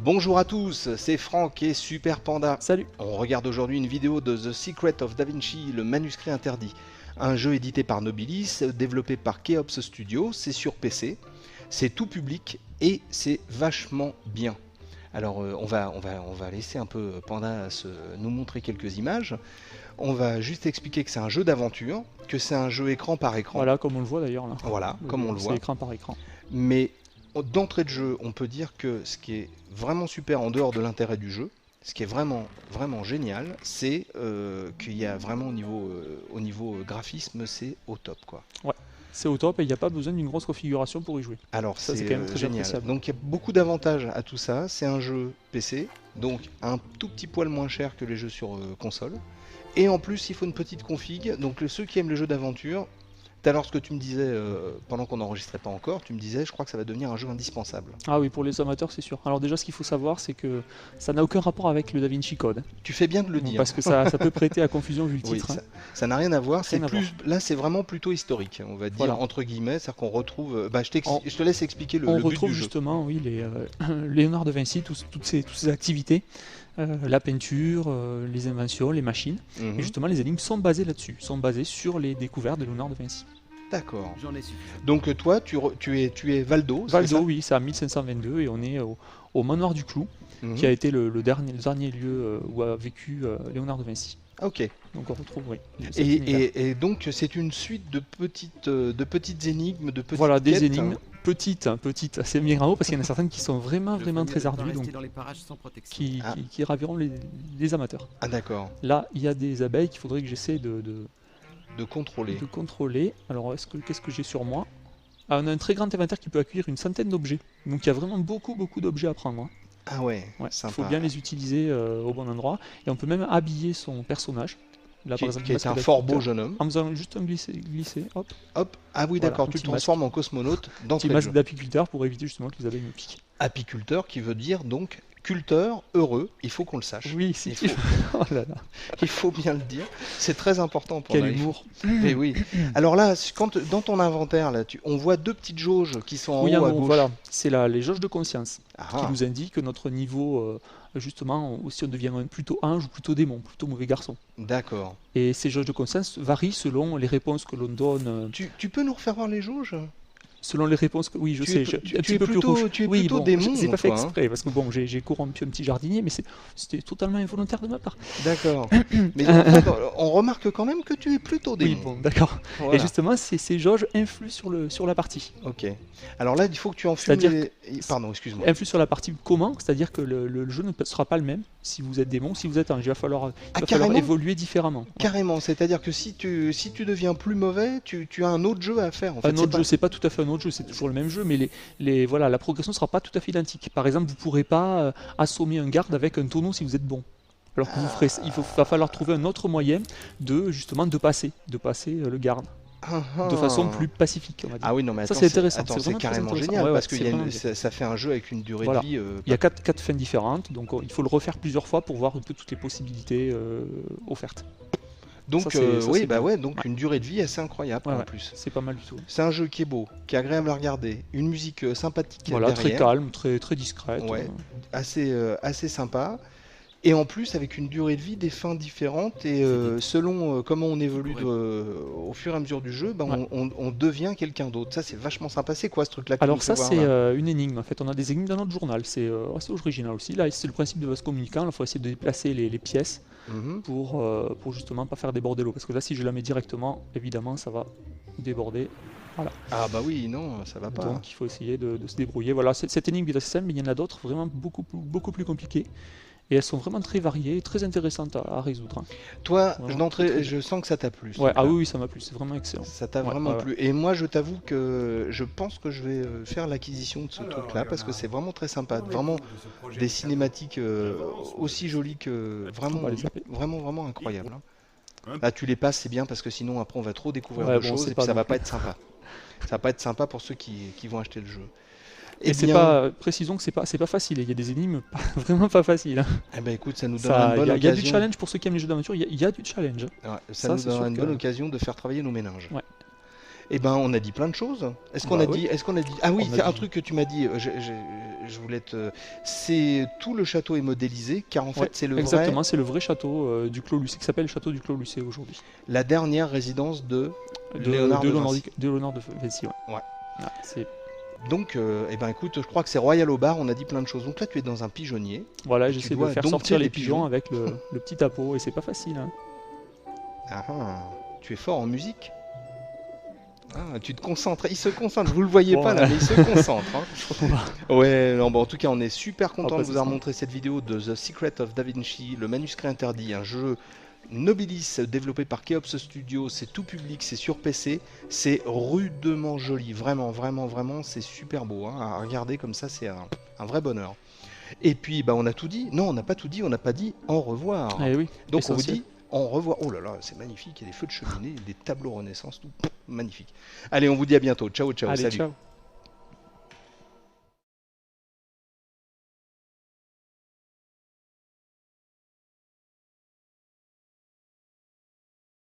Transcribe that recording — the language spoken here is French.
Bonjour à tous, c'est Franck et Super Panda. Salut. On regarde aujourd'hui une vidéo de The Secret of Da Vinci, le manuscrit interdit. Un jeu édité par Nobilis, développé par Keops Studio, c'est sur PC, c'est tout public et c'est vachement bien. Alors on va laisser un peu Panda nous montrer quelques images. On va juste expliquer que c'est un jeu d'aventure, que c'est un jeu écran par écran. Voilà, comme on le voit d'ailleurs là. Voilà, comme on le voit. C'est écran par écran. Mais d'entrée de jeu, on peut dire que ce qui est vraiment super en dehors de l'intérêt du jeu, ce qui est vraiment génial, c'est qu'il y a vraiment au niveau graphisme, c'est au top quoi. Ouais, c'est au top et il n'y a pas besoin d'une grosse configuration pour y jouer. Alors ça, c'est quand même très génial. appréciable. Donc il y a beaucoup d'avantages à tout ça. C'est un jeu PC, donc un tout petit poil moins cher que les jeux sur console. Et en plus, il faut une petite config. Donc ceux qui aiment les jeux d'aventure, tout à l'heure ce que tu me disais, pendant qu'on n'enregistrait pas encore, tu me disais, je crois que ça va devenir un jeu indispensable. Ah oui, pour les amateurs, c'est sûr. Alors déjà, ce qu'il faut savoir, c'est que ça n'a aucun rapport avec le Da Vinci Code. Tu fais bien de le dire. Parce que ça peut prêter à confusion vu le Oui, titre. ça n'a rien à voir. Rien à voir. Là, c'est vraiment plutôt historique, on va dire, Voilà. entre guillemets. C'est-à-dire qu'on retrouve... je te laisse expliquer le but du jeu. On retrouve justement, oui, Léonard de Vinci, toutes ces activités. La peinture, les inventions, les machines. Et justement, les énigmes sont basées là-dessus, sont basées sur les découvertes de Léonard de Vinci. D'accord. Donc toi, tu es Valdo. Valdo, oui, c'est à 1522 et on est au manoir du Clou, qui a été le dernier lieu où a vécu Léonard de Vinci. Ok. Donc on retrouve, oui. Et donc c'est une suite de petites énigmes, de petites voilà, des quêtes, énigmes petites, c'est bien grand mot parce qu'il y en a certaines qui sont vraiment très ardues, donc qui raviront les amateurs. Ah d'accord. Là, il y a des abeilles qu'il faudrait que j'essaie de contrôler. Alors, qu'est-ce que j'ai sur moi? On a un très grand inventaire qui peut accueillir une centaine d'objets. Donc, il y a vraiment beaucoup d'objets à prendre. Hein. Ah ouais, il faut bien les utiliser au bon endroit. Et on peut même habiller son personnage. Là, par exemple, qui est un fort beau jeune homme. En faisant juste un glisser, hop. Hop. Ah oui, Voilà, d'accord, tu te transformes en cosmonaute dans petit masque d'apiculteur pour éviter justement que les abeilles me piquent. Apiculteur qui veut dire donc culteur heureux, il faut qu'on le sache. Oui, il faut... oh là là. Il faut bien le dire, c'est très important pour Quel humour. Mais oui. Alors là, dans ton inventaire, là, on voit deux petites jauges qui sont en haut à gauche. Voilà, c'est les jauges de conscience qui nous indiquent notre niveau, justement, si on devient plutôt ange ou plutôt démon, plutôt mauvais garçon. D'accord. Et ces jauges de conscience varient selon les réponses que l'on donne. Tu peux nous refaire voir les jauges ? Selon les réponses que... Oui, je sais, tu es plutôt démon. C'est pas fait exprès, parce que bon, j'ai corrompu un petit jardinier, mais c'était totalement involontaire de ma part. D'accord. Mais en fait, on remarque quand même que tu es plutôt démon. Oui, bon, d'accord. Voilà. Et justement, ces jauges influent sur la partie. Ok. Alors là, il faut que tu enfumes les... Pardon, excuse-moi. Influent sur la partie comment ? C'est-à-dire que le jeu ne sera pas le même si vous êtes démon, si vous êtes ange. Il va falloir évoluer différemment. Carrément, c'est-à-dire que si tu deviens plus mauvais, tu as un autre jeu à faire. En fait, un autre jeu, c'est pas tout à fait un autre jeu, c'est toujours le même jeu, mais la progression sera pas tout à fait identique. Par exemple, vous pourrez pas assommer un garde avec un tonneau si vous êtes bon. Alors que va falloir trouver un autre moyen de passer le garde. De façon plus pacifique, on va dire. Ah oui, non, mais attends, ça c'est intéressant. C'est carrément génial parce que ça fait un jeu avec une durée de vie. Il y a quatre fins différentes, donc il faut le refaire plusieurs fois pour voir un peu toutes les possibilités offertes. Donc donc une durée de vie assez incroyable en plus. C'est pas mal du tout. C'est un jeu qui est beau, qui est agréable à regarder, une musique sympathique derrière. Très calme, très discrète. Ouais, assez sympa. Et en plus avec une durée de vie, des fins différentes et selon comment on évolue au fur et à mesure du jeu, on devient quelqu'un d'autre. Ça c'est vachement sympa. C'est quoi ce truc-là? Alors ça c'est une énigme en fait. On a des énigmes dans notre journal. C'est assez original aussi. Là c'est le principe de vase communicant. Il faut essayer de déplacer les pièces pour justement pas faire déborder l'eau. Parce que là si je la mets directement, évidemment ça va déborder. Voilà. Ah bah oui, non, ça va pas. Donc il faut essayer de se débrouiller. Voilà, cette énigme est assez simple, mais il y en a d'autres vraiment beaucoup plus compliquées. Et elles sont vraiment très variées, très intéressantes à résoudre. Toi, je sens que ça t'a plu. Ouais, oui, ça m'a plu, c'est vraiment excellent. Ça t'a vraiment plu. Et moi, je t'avoue que je pense que je vais faire l'acquisition de ce truc-là, parce que c'est vraiment très sympa. Vraiment des cinématiques aussi jolies que... Vraiment incroyables. Là, tu les passes, c'est bien, parce que sinon, après, on va trop découvrir de choses, et puis ça va pas être sympa. Ça va pas être sympa pour ceux qui vont acheter le jeu. Eh Et c'est bien, pas, précisons que c'est pas facile. Il y a des énigmes vraiment pas faciles, hein. eh ben, écoute, ça nous donnera une Ça, bonne il y a du occasion. challenge pour ceux qui aiment les jeux d'aventure. Il y a du challenge. Ouais, ça Ça, nous c'est donnera sûr une que- bonne occasion de faire travailler nos méninges. Ouais. Eh ben, on a dit plein de choses. Est-ce qu'on Bah a oui. dit, ah oui, On a c'est un dit- truc que tu m'as dit. Je voulais te. C'est tout le château est modélisé, car en fait, Ouais, c'est le exactement, vrai, c'est le vrai château du Clos Lucé qui s'appelle le château du Clos Lucé aujourd'hui. la dernière résidence de Léonard de Vinci. De Léonard de Vinci. Ouais. Ouais. Ah, c'est Donc, eh ben, écoute, je crois que c'est Royal au bar. On a dit plein de choses. Donc là, tu es dans un pigeonnier. Voilà, Tu j'essaie de dois faire dompter sortir les les pigeons pigeons. avec le petit tapot et c'est pas facile, hein. Ah, ah, tu es fort en musique. Ah, tu te concentres. Il se concentre. Vous le voyez Bon, pas là, mais il se concentre, hein. On va- Ouais, non, bon, en tout cas, on est super content de pas vous se avoir ça. montré cette vidéo de The Secret of Da Vinci, le manuscrit interdit, un jeu Nobilis développé par Keops Studio. C'est tout public, c'est sur PC, c'est rudement joli, vraiment, vraiment, vraiment, c'est super beau, hein. À regarder comme ça, c'est un vrai bonheur. Et puis, bah, on a tout dit. Non, on n'a pas tout dit, on n'a pas dit au revoir. Eh oui, Donc, on vous essentiel. dit au revoir. Oh là là, c'est magnifique, il y a des feux de cheminée, des tableaux Renaissance, tout magnifique. Allez, on vous dit à bientôt. Ciao, ciao, Allez, salut. ciao.